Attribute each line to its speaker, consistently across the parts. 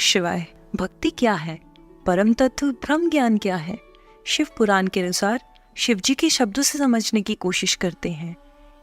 Speaker 1: शिवाय। भक्ति क्या है? परम तत्व ब्रह्म ज्ञान क्या है? शिव पुराण के अनुसार शिव जी के शब्दों से समझने की कोशिश करते हैं।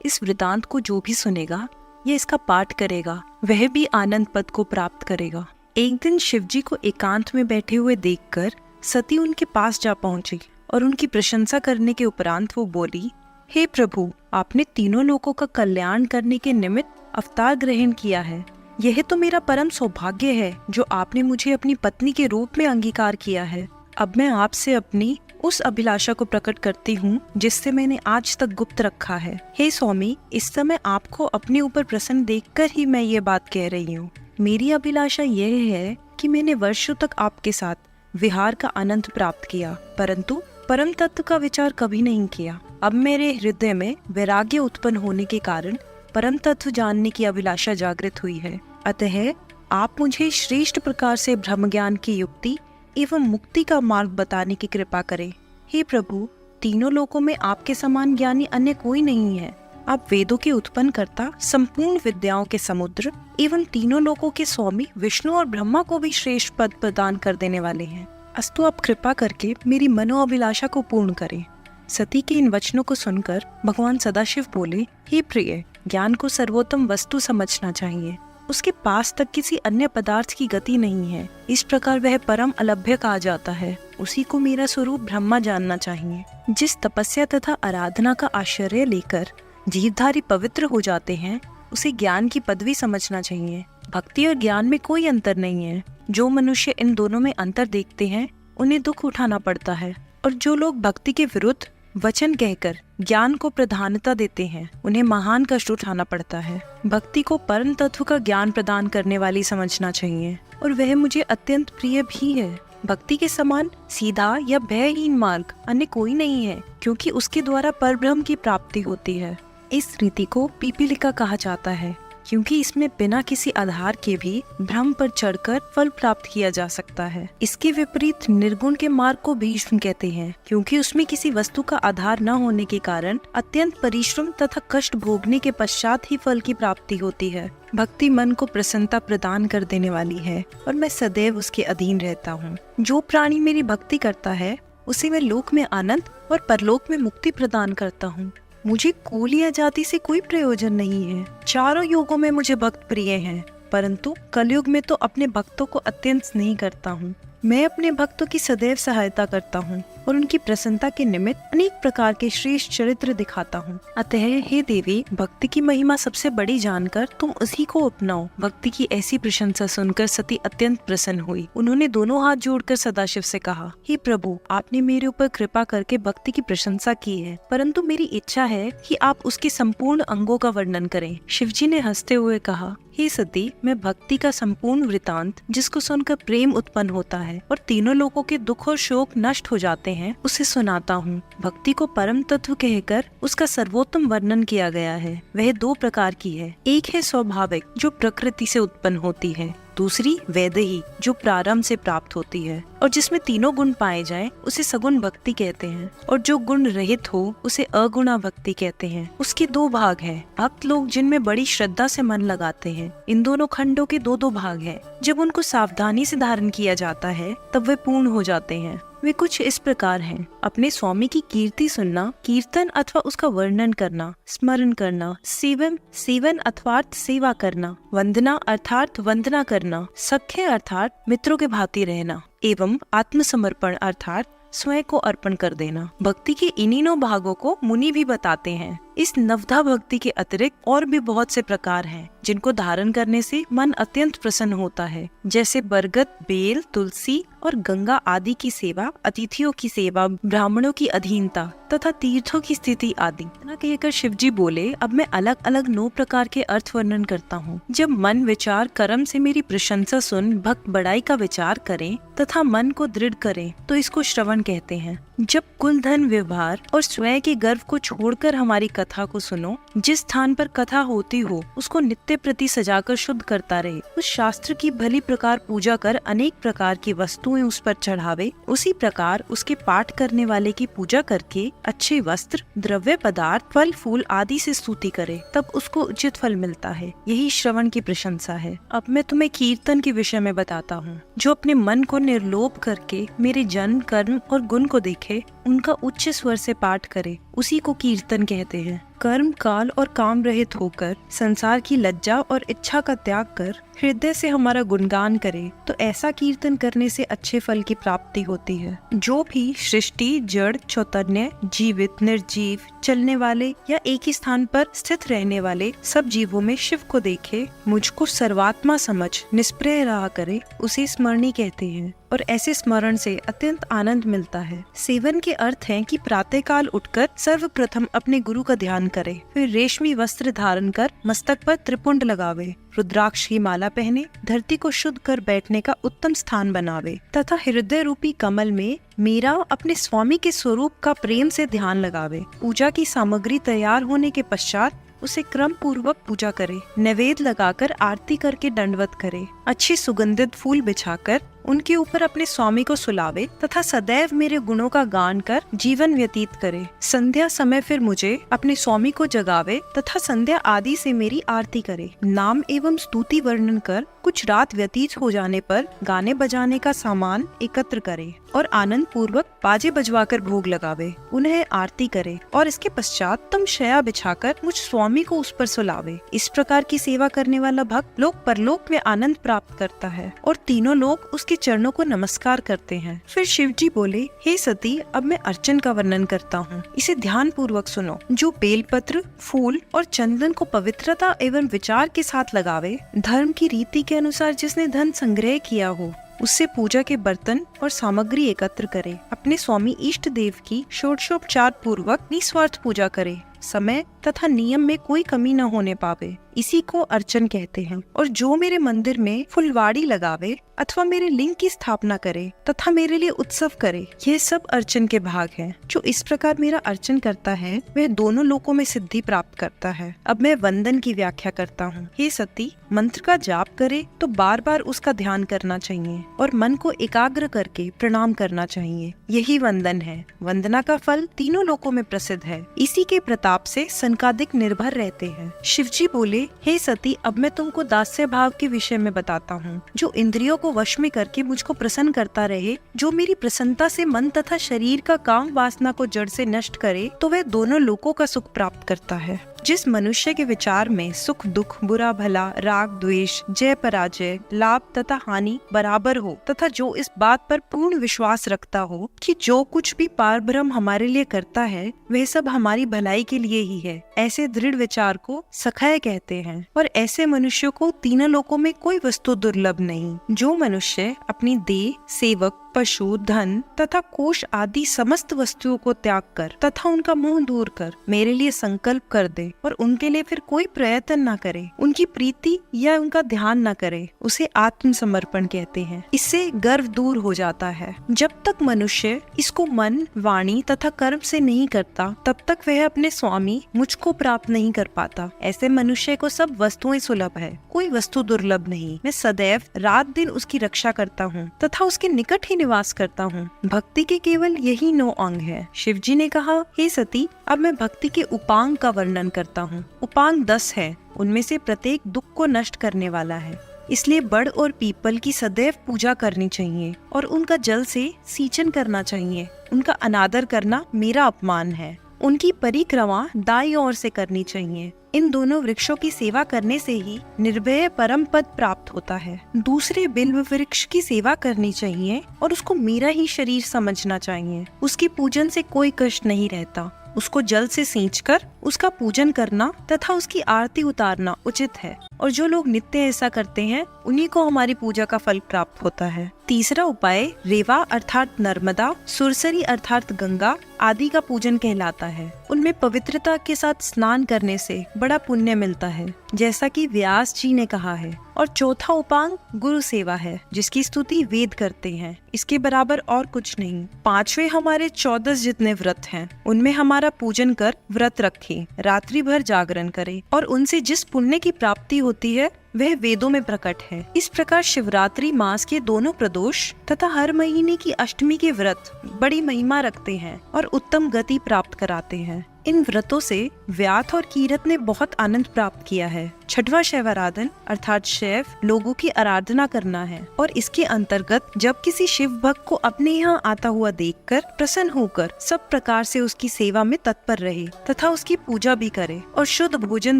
Speaker 1: इस वृतांत को जो भी सुनेगा या इसका पाठ करेगा वह भी आनंद पद को प्राप्त करेगा। एक दिन शिव जी को एकांत में बैठे हुए देखकर सती उनके पास जा पहुंची और उनकी प्रशंसा करने के उपरांत वो बोली, हे प्रभु, आपने तीनों लोगों का कल्याण करने के निमित्त अवतार ग्रहण किया है। यह तो मेरा परम सौभाग्य है जो आपने मुझे अपनी पत्नी के रूप में अंगीकार किया है। अब मैं आपसे अपनी उस अभिलाषा को प्रकट करती हूँ जिससे मैंने आज तक गुप्त रखा है। हे स्वामी, इस समय आपको अपने ऊपर प्रसन्न देखकर ही मैं ये बात कह रही हूँ। मेरी अभिलाषा यह है कि मैंने वर्षों तक आपके साथ विहार का आनंद प्राप्त किया, परंतु परम तत्व का विचार कभी नहीं किया। अब मेरे हृदय में वैराग्य उत्पन्न होने के कारण परम तत्व जानने की अभिलाषा जागृत हुई है। अतः आप मुझे श्रेष्ठ प्रकार से ब्रह्म ज्ञान की युक्ति एवं मुक्ति का मार्ग बताने की कृपा करें। हे प्रभु, तीनों लोकों में आपके समान ज्ञानी अन्य कोई नहीं है। आप वेदों के उत्पन्न करता, संपूर्ण विद्याओं के समुद्र एवं तीनों लोकों के स्वामी विष्णु और ब्रह्मा को भी श्रेष्ठ पद प्रदान कर देने वाले हैं। अस्तु आप कृपा करके मेरी मनोअभिलाषा को पूर्ण करें। सती के इन वचनों को सुनकर भगवान सदाशिव बोले, हे प्रिय, ज्ञान को सर्वोत्तम वस्तु समझना चाहिए। उसके पास तक किसी अन्य पदार्थ की गति नहीं है। इस प्रकार वह परम अलभ्य कहा जाता है। उसी को मेरा स्वरूप ब्रह्मा जानना चाहिए। जिस तपस्या तथा आराधना का आश्रय लेकर जीवधारी पवित्र हो जाते हैं, उसे ज्ञान की पदवी समझना चाहिए। भक्ति और ज्ञान में कोई अंतर नहीं है। जो मनुष्य इन दोनों में अंतर देखते हैं उन्हें दुख उठाना पड़ता है, और जो लोग भक्ति के विरुद्ध वचन कहकर ज्ञान को प्रधानता देते हैं उन्हें महान कष्ट उठाना पड़ता है। भक्ति को परम तत्व का ज्ञान प्रदान करने वाली समझना चाहिए, और वह मुझे अत्यंत प्रिय भी है। भक्ति के समान सीधा या भयहीन मार्ग अन्य कोई नहीं है, क्योंकि उसके द्वारा परब्रह्म की प्राप्ति होती है। इस रीति को पीपीलिका कहा जाता है, क्योंकि इसमें बिना किसी आधार के भी ब्रह्म पर चढ़कर फल प्राप्त किया जा सकता है। इसके विपरीत निर्गुण के मार्ग को भीष्म कहते हैं, क्योंकि उसमें किसी वस्तु का आधार न होने के कारण अत्यंत परिश्रम तथा कष्ट भोगने के पश्चात ही फल की प्राप्ति होती है। भक्ति मन को प्रसन्नता प्रदान कर देने वाली है, और मैं सदैव उसके अधीन रहता हूँ। जो प्राणी मेरी भक्ति करता है उसे मैं लोक में आनंद और परलोक में मुक्ति प्रदान करता हूँ। मुझे कुल या जाति से कोई प्रयोजन नहीं है। चारों युगों में मुझे भक्त प्रिय हैं, परंतु कलयुग में तो अपने भक्तों को अत्यंत स्नेह करता हूँ। मैं अपने भक्तों की सदैव सहायता करता हूँ और उनकी प्रसन्नता के निमित्त अनेक प्रकार के श्रेष्ठ चरित्र दिखाता हूँ। अतः हे देवी, भक्ति की महिमा सबसे बड़ी जानकर तुम उसी को अपनाओ। भक्ति की ऐसी प्रशंसा सुनकर सती अत्यंत प्रसन्न हुई। उन्होंने दोनों हाथ जोड़कर सदाशिव से कहा, हे प्रभु, आपने मेरे ऊपर कृपा करके भक्ति की प्रशंसा की है, परंतु मेरी इच्छा है कि आप उसके संपूर्ण अंगों का वर्णन करें। शिवजी ने हंसते हुए कहा, हे सती, मैं भक्ति का संपूर्ण वृतांत, जिसको सुनकर प्रेम उत्पन्न होता है और तीनों लोगों के दुख और शोक नष्ट हो जाते हैं, उसे सुनाता हूँ। भक्ति को परम तत्व कहकर उसका सर्वोत्तम वर्णन किया गया है। वह दो प्रकार की है। एक है स्वाभाविक, जो प्रकृति से उत्पन्न होती है। दूसरी वैदेही, जो प्रारंभ से प्राप्त होती है और जिसमें तीनों गुण पाए जाएं, उसे सगुण भक्ति कहते हैं। और जो गुण रहित हो उसे अगुणा भक्ति कहते हैं। उसके दो भाग हैं। भक्त लोग जिनमें बड़ी श्रद्धा से मन लगाते हैं। इन दोनों खंडों के दो दो भाग हैं। जब उनको सावधानी से धारण किया जाता है तब वे पूर्ण हो जाते हैं। वे कुछ इस प्रकार हैं। अपने स्वामी की कीर्ति सुनना, कीर्तन अथवा उसका वर्णन करना, स्मरण करना, सेवन अर्थात सेवा करना, वंदना अर्थात वंदना करना, सख्य अर्थात मित्रों के भांति रहना, एवं आत्मसमर्पण अर्थात स्वयं को अर्पण कर देना। भक्ति के इन्हीं नौ भागों को मुनि भी बताते हैं। इस नवधा भक्ति के अतिरिक्त और भी बहुत से प्रकार हैं, जिनको धारण करने से मन अत्यंत प्रसन्न होता है, जैसे बरगद, बेल, तुलसी और गंगा आदि की सेवा, अतिथियों की सेवा, ब्राह्मणों की अधीनता तथा तीर्थों की स्थिति आदि। इतना कहकर शिवजी बोले, अब मैं अलग अलग 9 प्रकार के अर्थ वर्णन करता हूँ। जब मन, विचार, कर्म से मेरी प्रशंसा सुन भक्त बड़ाई का विचार करें तथा मन को दृढ़ करें तो इसको श्रवण कहते हैं। जब कुल, धन, व्यवहार और स्वयं के गर्व को छोड़कर हमारी कथा कथा को सुनो। जिस स्थान पर कथा होती हो उसको नित्य प्रति सजाकर शुद्ध करता रहे। उस शास्त्र की भली प्रकार पूजा कर अनेक प्रकार की वस्तुएं उस पर चढ़ावे। उसी प्रकार उसके पाठ करने वाले की पूजा करके अच्छे वस्त्र, द्रव्य पदार्थ, फल फूल आदि से स्तुति करे, तब उसको उचित फल मिलता है। यही श्रवण की प्रशंसा है। अब मैं तुम्हें कीर्तन के विषय में बताता हूँ। जो अपने मन को निर्लोभ करके मेरे जन्म, कर्म और गुण को देखे, उनका उच्च स्वर से पाठ करे, उसी को कीर्तन कहते हैं। कर्म, काल और काम रहित होकर संसार की लज्जा और इच्छा का त्याग कर हृदय से हमारा गुणगान करे, तो ऐसा कीर्तन करने से अच्छे फल की प्राप्ति होती है। जो भी सृष्टि, जड़, चैतन्य, जीवित, निर्जीव, चलने वाले या एक ही स्थान पर स्थित रहने वाले सब जीवों में शिव को देखे, मुझको सर्वात्मा समझ निष्प्रय रहा करे, उसे स्मरणी कहते हैं। और ऐसे स्मरण से अत्यंत आनंद मिलता है। सेवन के अर्थ है कि प्रातः काल उठकर सर्वप्रथम अपने गुरु का ध्यान करे, फिर रेशमी वस्त्र धारण कर मस्तक पर त्रिपुंड लगावे, रुद्राक्ष की माला पहने, धरती को शुद्ध कर बैठने का उत्तम स्थान बनावे तथा हृदय रूपी कमल में मेरा अपने स्वामी के स्वरूप का प्रेम से ध्यान लगावे। पूजा की सामग्री तैयार होने के पश्चात उसे क्रम पूर्वक पूजा करे, नैवेद्य लगाकर आरती करके दंडवत करे, अच्छे सुगंधित फूल बिछाकर उनके ऊपर अपने स्वामी को सुलावे तथा सदैव मेरे गुणों का गान कर जीवन व्यतीत करे। संध्या समय फिर मुझे अपने स्वामी को जगावे तथा संध्या आदि से मेरी आरती करे। नाम एवं स्तुति वर्णन कर कुछ रात व्यतीत हो जाने पर गाने बजाने का सामान एकत्र करे और आनंद पूर्वक बाजे बजवाकर भोग लगावे, उन्हें आरती करे और इसके पश्चात तुम शया बिछाकर मुझ स्वामी को उस पर सुलावे। इस प्रकार की सेवा करने वाला भक्त लोक परलोक में आनंद प्राप्त करता है और तीनों लोग उसके चरणों को नमस्कार करते हैं। फिर शिव जी बोले, हे सती, अब मैं अर्चन का वर्णन करता हूँ, इसे ध्यान पूर्वक सुनो। जो बेलपत्र, फूल और चंदन को पवित्रता एवं विचार के साथ लगावे, धर्म की रीति के अनुसार जिसने धन संग्रह किया हो, उससे पूजा के बर्तन और सामग्री एकत्र करे, अपने स्वामी इष्ट देव की षोडशोपचार पूर्वक निस्वार्थ पूजा करे, समय तथा नियम में कोई कमी न होने पावे, इसी को अर्चन कहते हैं। और जो मेरे मंदिर में फुलवाड़ी लगावे अथवा मेरे लिंग की स्थापना करे तथा मेरे लिए उत्सव करे, ये सब अर्चन के भाग हैं। जो इस प्रकार मेरा अर्चन करता है वह दोनों लोकों में सिद्धि प्राप्त करता है। अब मैं वंदन की व्याख्या करता हूँ। हे सती, मंत्र का जाप करे तो बार बार उसका ध्यान करना चाहिए और मन को एकाग्र करके प्रणाम करना चाहिए, यही वंदन है। वंदना का फल तीनों लोकों में प्रसिद्ध है, इसी के प्रताप से सनकादिक निर्भर रहते हैं। शिवजी बोले, हे सती, अब मैं तुमको दास्य भाव के विषय में बताता हूँ। जो इंद्रियों को वश में करके मुझको प्रसन्न करता रहे, जो मेरी प्रसन्नता से मन तथा शरीर का काम वासना को जड़ से नष्ट करे, तो वह दोनों लोकों का सुख प्राप्त करता है। जिस मनुष्य के विचार में सुख दुख, बुरा भला, राग द्वेष, जय पराजय, लाभ तथा हानि बराबर हो तथा जो इस बात पर पूर्ण विश्वास रखता हो कि जो कुछ भी पारब्रह्म हमारे लिए करता है वह सब हमारी भलाई के लिए ही है, ऐसे दृढ़ विचार को सखय कहते हैं। और ऐसे मनुष्यों को तीनों लोकों में कोई वस्तु दुर्लभ नहीं। जो मनुष्य अपनी देह, सेवक, पशु, धन तथा कोष आदि समस्त वस्तुओं को त्याग कर तथा उनका मोह दूर कर मेरे लिए संकल्प कर दे और उनके लिए फिर कोई प्रयत्न न करे, उनकी प्रीति या उनका ध्यान न करे, उसे आत्मसमर्पण कहते हैं। इससे गर्व दूर हो जाता है। जब तक मनुष्य इसको मन, वाणी तथा कर्म से नहीं करता, तब तक वह अपने स्वामी मुझको प्राप्त नहीं कर पाता। ऐसे मनुष्य को सब वस्तुएं सुलभ है, कोई वस्तु दुर्लभ नहीं। मैं सदैव रात दिन उसकी रक्षा करता हूँ तथा उसके निकट ही निवास करता हूँ। भक्ति के केवल यही 9 अंग है। शिव जी ने कहा, हे सती, अब मैं भक्ति के उपांग का वर्णन करता हूँ। उपांग 10 है, उनमें से प्रत्येक दुख को नष्ट करने वाला है। इसलिए बड़ और पीपल की सदैव पूजा करनी चाहिए और उनका जल से सींचन करना चाहिए। उनका अनादर करना मेरा अपमान है। उनकी परिक्रमा दाईं ओर से करनी चाहिए। इन दोनों वृक्षों की सेवा करने से ही निर्भय परम पद प्राप्त होता है। दूसरे बिल्व वृक्ष की सेवा करनी चाहिए और उसको मेरा ही शरीर समझना चाहिए। उसकी पूजन से कोई कष्ट नहीं रहता। उसको जल से सींचकर उसका पूजन करना तथा उसकी आरती उतारना उचित है। और जो लोग नित्य ऐसा करते हैं उन्हीं को हमारी पूजा का फल प्राप्त होता है। तीसरा उपाय रेवा अर्थात नर्मदा, सुरसरी अर्थात गंगा आदि का पूजन कहलाता है। उनमें पवित्रता के साथ स्नान करने से बड़ा पुण्य मिलता है। जैसा कि व्यास जी ने कहा है। और चौथा उपांग गुरु सेवा है, जिसकी स्तुति वेद करते हैं, इसके बराबर और कुछ नहीं। पांचवे हमारे 14 जितने व्रत हैं, उनमें हमारा पूजन कर व्रत रखें, रात्रि भर जागरण करें और उनसे जिस पुण्य की प्राप्ति होती है वह वेदों में प्रकट है। इस प्रकार शिवरात्रि मास के दोनों प्रदोष तथा हर महीने की अष्टमी के व्रत बड़ी महिमा रखते हैं और उत्तम गति प्राप्त कराते हैं। इन व्रतों से व्यास और कीरत ने बहुत आनंद प्राप्त किया है। छठवां शैवाराधन अर्थात शैव लोगों की आराधना करना है और इसके अंतर्गत जब किसी शिव भक्त को अपने यहाँ आता हुआ देखकर प्रसन्न होकर सब प्रकार से उसकी सेवा में तत्पर रहे तथा उसकी पूजा भी करे और शुद्ध भोजन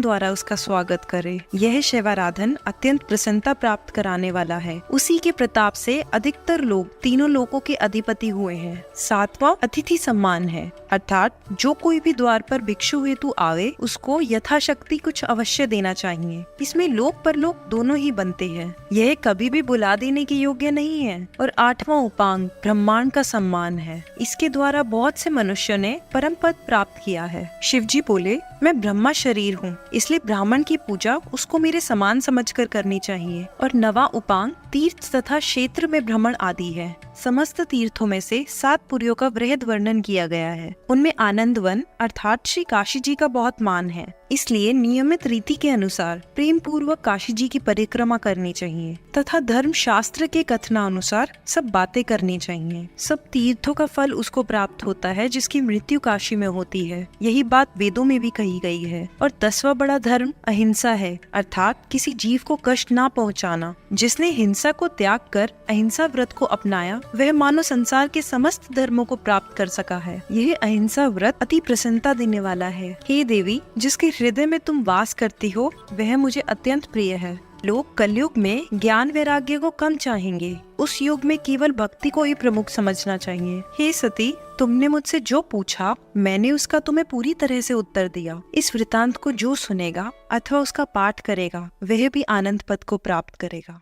Speaker 1: द्वारा उसका स्वागत करे। यह शैवाराधन अत्यंत प्रसन्नता प्राप्त कराने वाला है। उसी के प्रताप से अधिकतर लोग तीनों लोकों के अधिपति हुए हैं। सातवां अतिथि सम्मान है, अर्थात जो कोई भी द्वार पर भिक्षु हेतु आवे उसको यथाशक्ति कुछ अवश्य देना चाहिए। इसमें लोक परलोक दोनों ही बनते हैं। यह कभी भी बुला देने के योग्य नहीं है। और आठवां उपांग ब्रह्मांड का सम्मान है। इसके द्वारा बहुत से मनुष्यों ने परम पद प्राप्त किया है। शिव जी बोले, मैं ब्रह्मा शरीर हूँ, इसलिए ब्राह्मण की पूजा उसको मेरे समान समझकर करनी चाहिए। और नवा उपांग तीर्थ तथा क्षेत्र में भ्रमण आदि है। समस्त तीर्थों में से 7 पुरियों का वृहद वर्णन किया गया है। उनमें आनंद वन अर्थात श्री काशी जी का बहुत मान है, इसलिए नियमित रीति के अनुसार प्रेम पूर्वक काशी जी की परिक्रमा करनी चाहिए तथा धर्म शास्त्र के कथनानुसार सब बातें करनी चाहिए। सब तीर्थों का फल उसको प्राप्त होता है जिसकी मृत्यु काशी में होती है। यही बात वेदों में भी कही गई है। और 10वां बड़ा धर्म अहिंसा है, अर्थात किसी जीव को कष्ट ना पहुँचाना। जिसने हिंसा को त्याग कर अहिंसा व्रत को अपनाया वह मानो संसार के समस्त धर्मों को प्राप्त कर सका है। यह अहिंसा व्रत अति प्रसन्नता देने वाला है। हे देवी, जिसके हृदय में तुम वास करती हो वह मुझे अत्यंत प्रिय है। लोग कलयुग में ज्ञान वैराग्य को कम चाहेंगे, उस युग में केवल भक्ति को ही प्रमुख समझना चाहिए। हे सती, तुमने मुझसे जो पूछा मैंने उसका तुम्हें पूरी तरह से उत्तर दिया। इस वृतांत को जो सुनेगा अथवा उसका पाठ करेगा वह भी आनंद पद को प्राप्त करेगा।